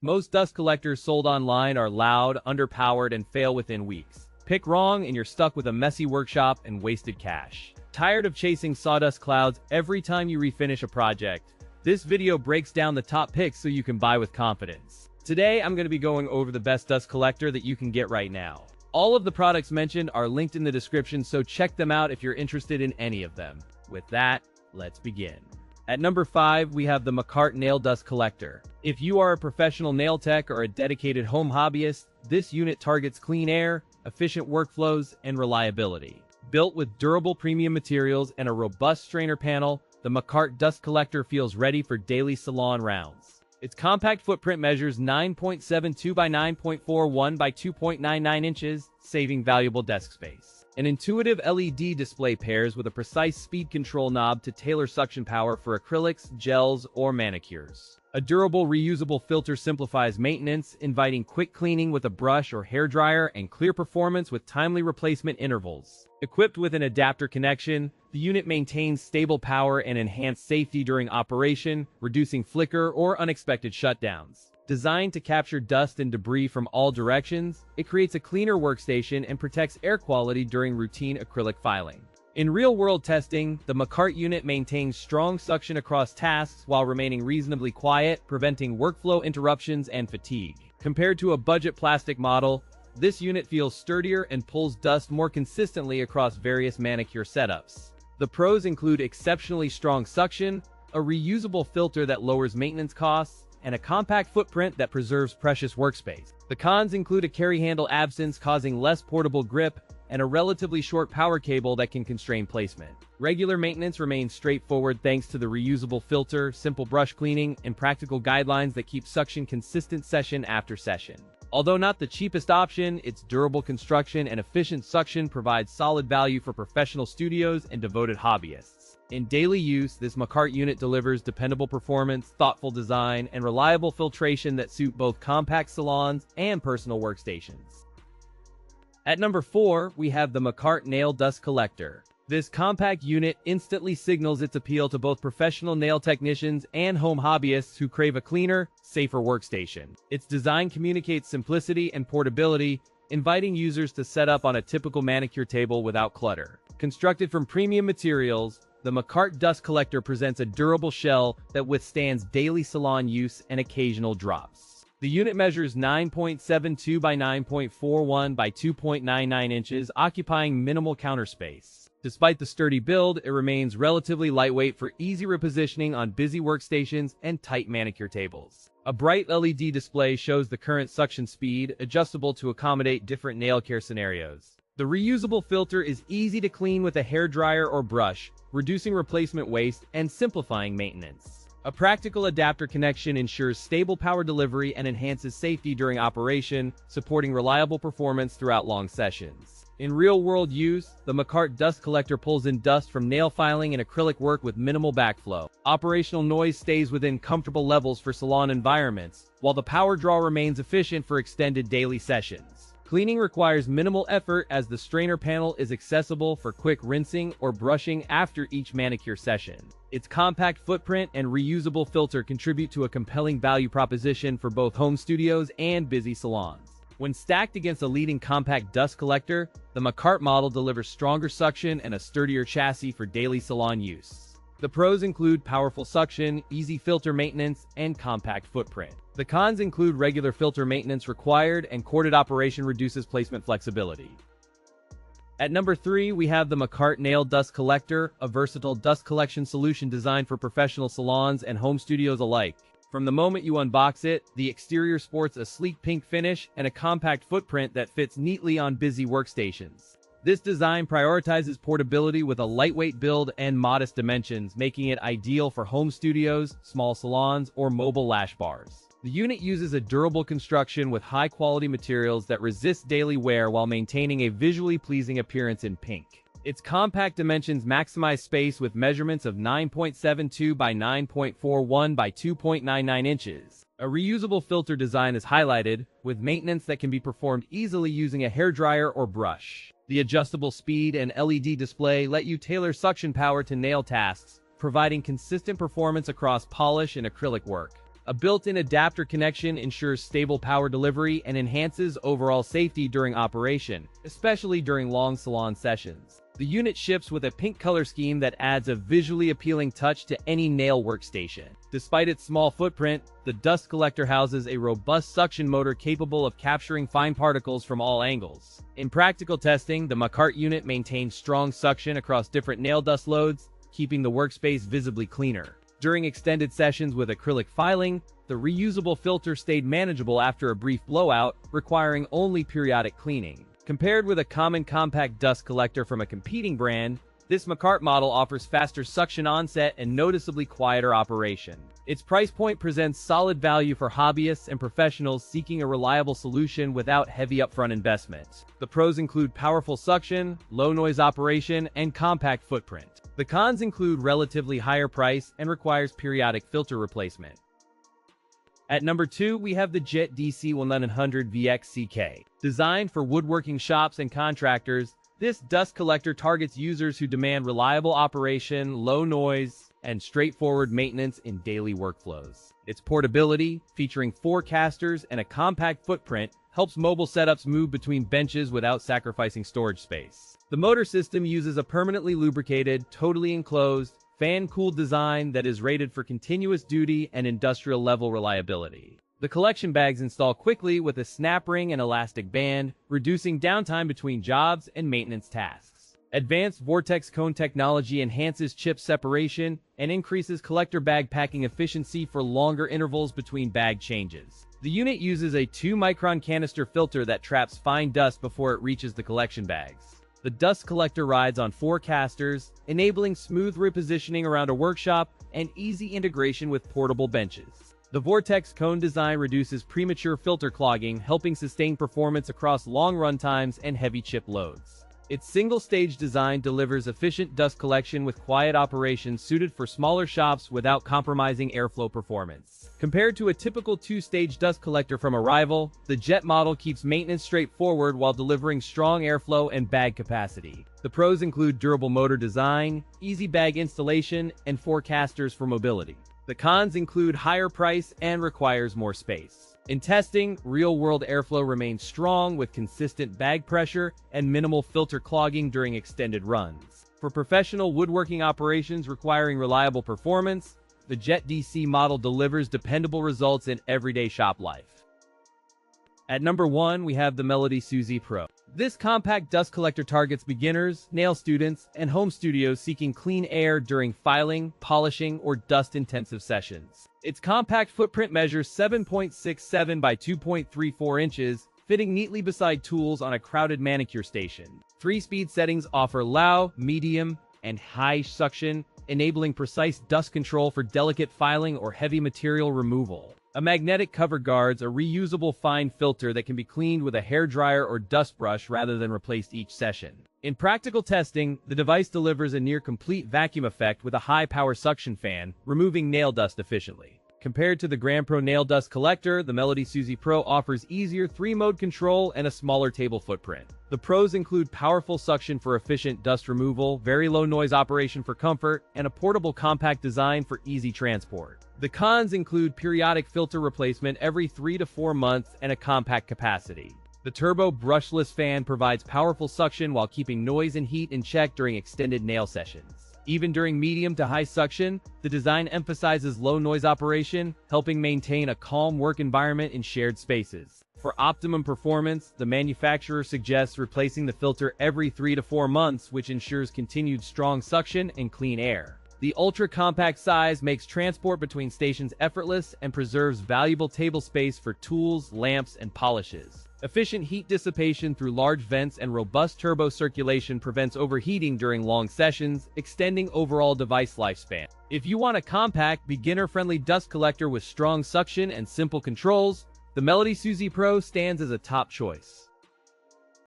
Most dust collectors sold online are loud, underpowered, and fail within weeks. Pick wrong and you're stuck with a messy workshop and wasted cash. Tired of chasing sawdust clouds every time you refinish a project? This video breaks down the top picks so you can buy with confidence. Today, I'm going to be going over the best dust collector that you can get right now. All of the products mentioned are linked in the description, so check them out if you're interested in any of them. With that, let's begin. At number 5, we have the Makartt Nail Dust Collector. If you are a professional nail tech or a dedicated home hobbyist, this unit targets clean air, efficient workflows, and reliability. Built with durable premium materials and a robust strainer panel, the Makartt Dust Collector feels ready for daily salon rounds. Its compact footprint measures 9.72 by 9.41 by 2.99 inches, saving valuable desk space. An intuitive LED display pairs with a precise speed control knob to tailor suction power for acrylics, gels, or manicures. A durable, reusable filter simplifies maintenance, inviting quick cleaning with a brush or hairdryer and clear performance with timely replacement intervals. Equipped with an adapter connection, the unit maintains stable power and enhanced safety during operation, reducing flicker or unexpected shutdowns. Designed to capture dust and debris from all directions, it creates a cleaner workstation and protects air quality during routine acrylic filing. In real-world testing, the Makartt unit maintains strong suction across tasks while remaining reasonably quiet, preventing workflow interruptions and fatigue. Compared to a budget plastic model, this unit feels sturdier and pulls dust more consistently across various manicure setups. The pros include exceptionally strong suction, a reusable filter that lowers maintenance costs, and a compact footprint that preserves precious workspace. The cons include a carry handle absence causing less portable grip, and a relatively short power cable that can constrain placement. Regular maintenance remains straightforward thanks to the reusable filter, simple brush cleaning, and practical guidelines that keep suction consistent session after session. Although not the cheapest option, its durable construction and efficient suction provide solid value for professional studios and devoted hobbyists. In daily use, this Makartt unit delivers dependable performance, thoughtful design, and reliable filtration that suit both compact salons and personal workstations. At number 4, we have the Makartt Nail Dust Collector. This compact unit instantly signals its appeal to both professional nail technicians and home hobbyists who crave a cleaner, safer workstation. Its design communicates simplicity and portability, inviting users to set up on a typical manicure table without clutter. Constructed from premium materials, the Makartt Dust Collector presents a durable shell that withstands daily salon use and occasional drops. The unit measures 9.72 by 9.41 by 2.99 inches, occupying minimal counter space. Despite the sturdy build, it remains relatively lightweight for easy repositioning on busy workstations and tight manicure tables. A bright LED display shows the current suction speed, adjustable to accommodate different nail care scenarios. The reusable filter is easy to clean with a hairdryer or brush, reducing replacement waste and simplifying maintenance. A practical adapter connection ensures stable power delivery and enhances safety during operation, supporting reliable performance throughout long sessions. In real-world use, the Makartt Dust Collector pulls in dust from nail filing and acrylic work with minimal backflow. Operational noise stays within comfortable levels for salon environments, while the power draw remains efficient for extended daily sessions. Cleaning requires minimal effort as the strainer panel is accessible for quick rinsing or brushing after each manicure session. Its compact footprint and reusable filter contribute to a compelling value proposition for both home studios and busy salons. When stacked against a leading compact dust collector, the Makartt model delivers stronger suction and a sturdier chassis for daily salon use. The pros include powerful suction, easy filter maintenance, and compact footprint. The cons include regular filter maintenance required and corded operation reduces placement flexibility. At number 3, we have the Makartt Nail Dust Collector, a versatile dust collection solution designed for professional salons and home studios alike. From the moment you unbox it, the exterior sports a sleek pink finish and a compact footprint that fits neatly on busy workstations. This design prioritizes portability with a lightweight build and modest dimensions, making it ideal for home studios, small salons, or mobile lash bars. The unit uses a durable construction with high-quality materials that resist daily wear while maintaining a visually pleasing appearance in pink. Its compact dimensions maximize space with measurements of 9.72 by 9.41 by 2.99 inches. A reusable filter design is highlighted, with maintenance that can be performed easily using a hairdryer or brush. The adjustable speed and LED display let you tailor suction power to nail tasks, providing consistent performance across polish and acrylic work. A built-in adapter connection ensures stable power delivery and enhances overall safety during operation, especially during long salon sessions. The unit ships with a pink color scheme that adds a visually appealing touch to any nail workstation. Despite its small footprint, the dust collector houses a robust suction motor capable of capturing fine particles from all angles. In practical testing, the Makartt unit maintains strong suction across different nail dust loads, keeping the workspace visibly cleaner. During extended sessions with acrylic filing, the reusable filter stayed manageable after a brief blowout, requiring only periodic cleaning. Compared with a common compact dust collector from a competing brand, this Makartt model offers faster suction onset and noticeably quieter operation. Its price point presents solid value for hobbyists and professionals seeking a reliable solution without heavy upfront investment. The pros include powerful suction, low noise operation, and compact footprint. The cons include relatively higher price and requires periodic filter replacement. At number 2, we have the JET DC-1100VX-CK. Designed for woodworking shops and contractors, this dust collector targets users who demand reliable operation, low noise, and straightforward maintenance in daily workflows. Its portability, featuring 4 casters and a compact footprint, helps mobile setups move between benches without sacrificing storage space. The motor system uses a permanently lubricated, totally enclosed, fan-cooled design that is rated for continuous duty and industrial-level reliability. The collection bags install quickly with a snap ring and elastic band, reducing downtime between jobs and maintenance tasks. Advanced vortex cone technology enhances chip separation and increases collector bag packing efficiency for longer intervals between bag changes. The unit uses a 2-micron canister filter that traps fine dust before it reaches the collection bags. The dust collector rides on 4 casters, enabling smooth repositioning around a workshop and easy integration with portable benches. The vortex cone design reduces premature filter clogging, helping sustain performance across long run times and heavy chip loads. Its single-stage design delivers efficient dust collection with quiet operations suited for smaller shops without compromising airflow performance. Compared to a typical 2-stage dust collector from a rival, the JET model keeps maintenance straightforward while delivering strong airflow and bag capacity. The pros include durable motor design, easy bag installation, and 4 casters for mobility. The cons include higher price and requires more space. In testing, real-world airflow remains strong with consistent bag pressure and minimal filter clogging during extended runs. For professional woodworking operations requiring reliable performance, the JET DC model delivers dependable results in everyday shop life. At number 1, we have the MelodySusie Hpro. This compact dust collector targets beginners, nail students, and home studios seeking clean air during filing, polishing, or dust-intensive sessions. Its compact footprint measures 7.67 by 2.34 inches, fitting neatly beside tools on a crowded manicure station. 3-speed settings offer low, medium, and high suction, enabling precise dust control for delicate filing or heavy material removal. A magnetic cover guards a reusable fine filter that can be cleaned with a hairdryer or dust brush rather than replaced each session. In practical testing, the device delivers a near-complete vacuum effect with a high-power suction fan, removing nail dust efficiently. Compared to the GrandPro Nail Dust Collector, the MelodySusie Hpro offers easier 3-mode control and a smaller table footprint. The pros include powerful suction for efficient dust removal, very low noise operation for comfort, and a portable compact design for easy transport. The cons include periodic filter replacement every 3 to 4 months and a compact capacity. The turbo brushless fan provides powerful suction while keeping noise and heat in check during extended nail sessions. Even during medium to high suction, the design emphasizes low noise operation, helping maintain a calm work environment in shared spaces. For optimum performance, the manufacturer suggests replacing the filter every 3 to 4 months, which ensures continued strong suction and clean air. The ultra-compact size makes transport between stations effortless and preserves valuable table space for tools, lamps, and polishes. Efficient heat dissipation through large vents and robust turbo circulation prevents overheating during long sessions, extending overall device lifespan. If you want a compact, beginner-friendly dust collector with strong suction and simple controls, the MelodySusie Hpro stands as a top choice.